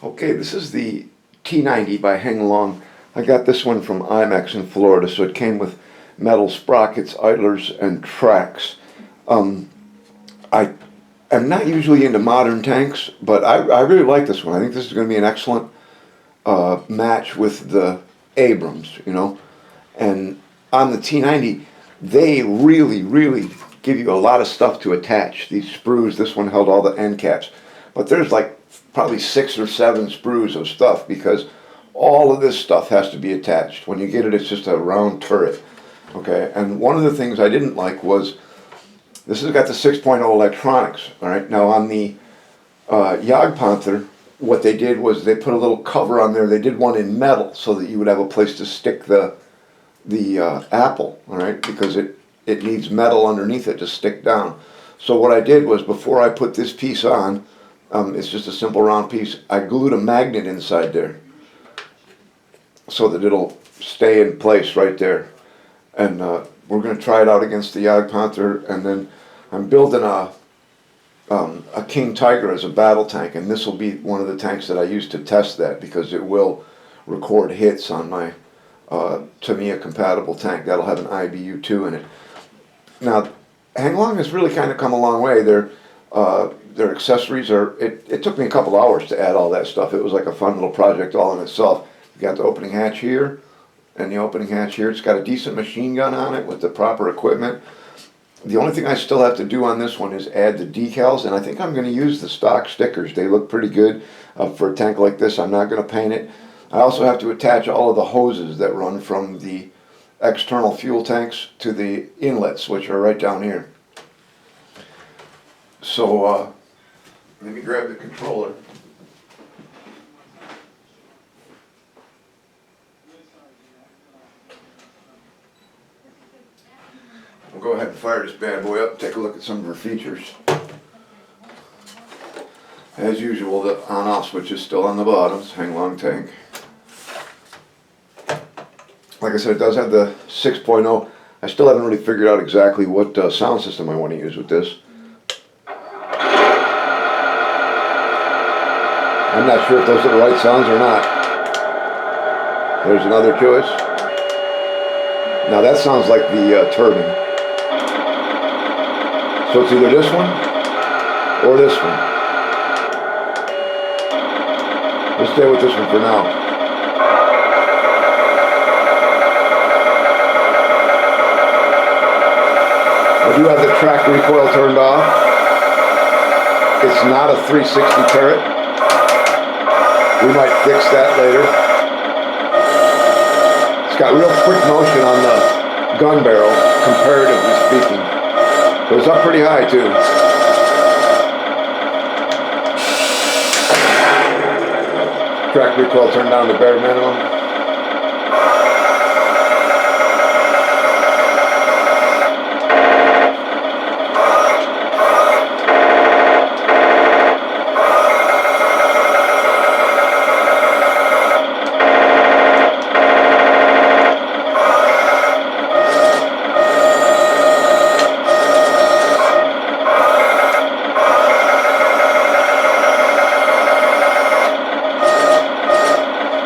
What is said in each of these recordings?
Okay, this is the T-90 by Hang Long. I got this one from IMAX in Florida, so it came with metal sprockets, idlers, and tracks. I am not usually into modern tanks, but I really like this one. I think this is going to be an excellent match with the Abrams, you know. And on the T-90, they really give you a lot of stuff to attach. These sprues, this one held all the end caps. But there's like probably 6 or 7 sprues of stuff because all of this stuff has to be attached. When you get it, it's just a round turret. Okay, and one of the things I didn't like was this has got the 6.0 electronics. All right, now on the Jagdpanther, what they did was they put a little cover on there. They did one in metal so that you would have a place to stick the apple. All right, because it needs metal underneath it to stick down. So what I did was before I put this piece on, it's just a simple round piece, I glued a magnet inside there so that it'll stay in place right there. And we're going to try it out against the Jagdpanther, and then I'm building a King Tiger as a battle tank, and this will be one of the tanks that I use to test that because it will record hits on my Tamiya compatible tank. That'll have an IBU-2 in it. Now, Hang Long has really kind of come a long way. Their accessories are, it took me a couple hours to add all that stuff. It was like a fun little project all in itself. You got the opening hatch here and the opening hatch here. It's got a decent machine gun on it with the proper equipment. The only thing I still have to do on this one is add the decals, and I think I'm going to use the stock stickers. They look pretty good for a tank like this. I'm not going to paint it. I also have to attach all of the hoses that run from the external fuel tanks to the inlets, which are right down here. So let me grab the controller. We'll go ahead and fire this bad boy up and take a look at some of her features. As usual, the on-off switch is still on the bottoms, Hang Long tank. Like I said, it does have the 6.0. I still haven't really figured out exactly what sound system I want to use with this. I'm not sure if those are the right sounds or not. There's another choice. Now that sounds like the turbine. So it's either this one or this one. We'll stay with this one for now. I do have the track recoil turned off. It's not a 360 turret. We might fix that later. It's got real quick motion on the gun barrel, comparatively speaking. Goes up pretty high too. Track recoil turned down to bare minimum.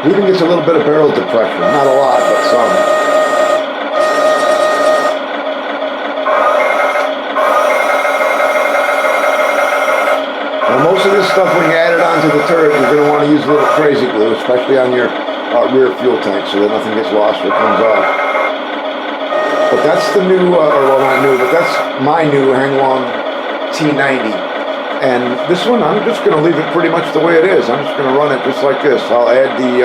It even gets a little bit of barrel depression, not a lot, but some. Now most of this stuff, when you add it onto the turret, you're going to want to use a little crazy glue, especially on your rear fuel tank, so that nothing gets lost or comes off. But that's the new, well not new, but that's my new Hang Long T-90. And this one, I'm just going to leave it pretty much the way it is. I'm just going to run it just like this. I'll add the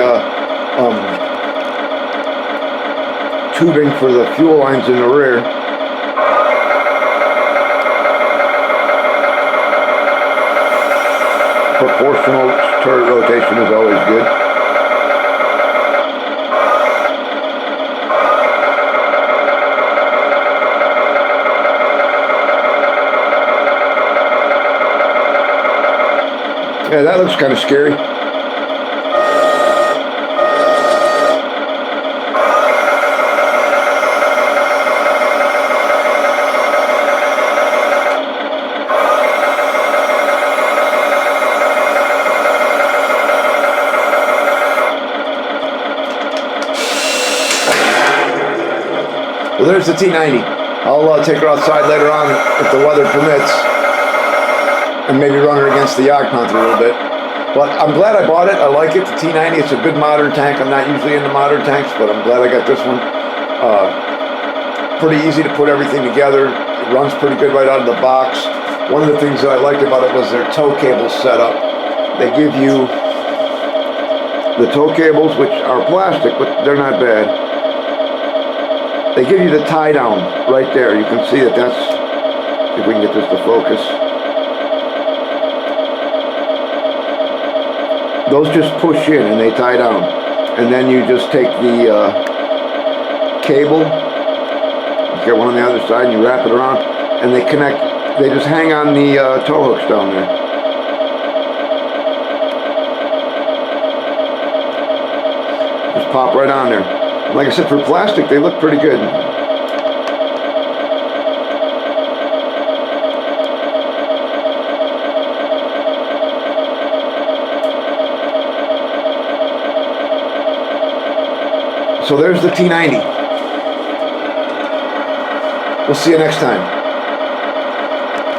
tubing for the fuel lines in the rear. Proportional turret rotation is always good. Yeah, that looks kind of scary. Well, there's the T-90. I'll take her outside later on if the weather permits, and maybe run her against the Yacht Panther a little bit. But I'm glad I bought it. I like it. The T-90, it's a good modern tank. I'm not usually into modern tanks, but I'm glad I got this one. Pretty easy to put everything together. It runs pretty good right out of the box. One of the things that I liked about it was their tow cable setup. They give you the tow cables, which are plastic, but they're not bad. They give you the tie down right there. You can see that that's, if we can get this to focus. Those just push in and they tie down. And then you just take the cable, you get one on the other side and you wrap it around and they connect, they just hang on the tow hooks down there. Just pop right on there. Like I said, for plastic, they look pretty good. So there's the T-90. We'll see you next time.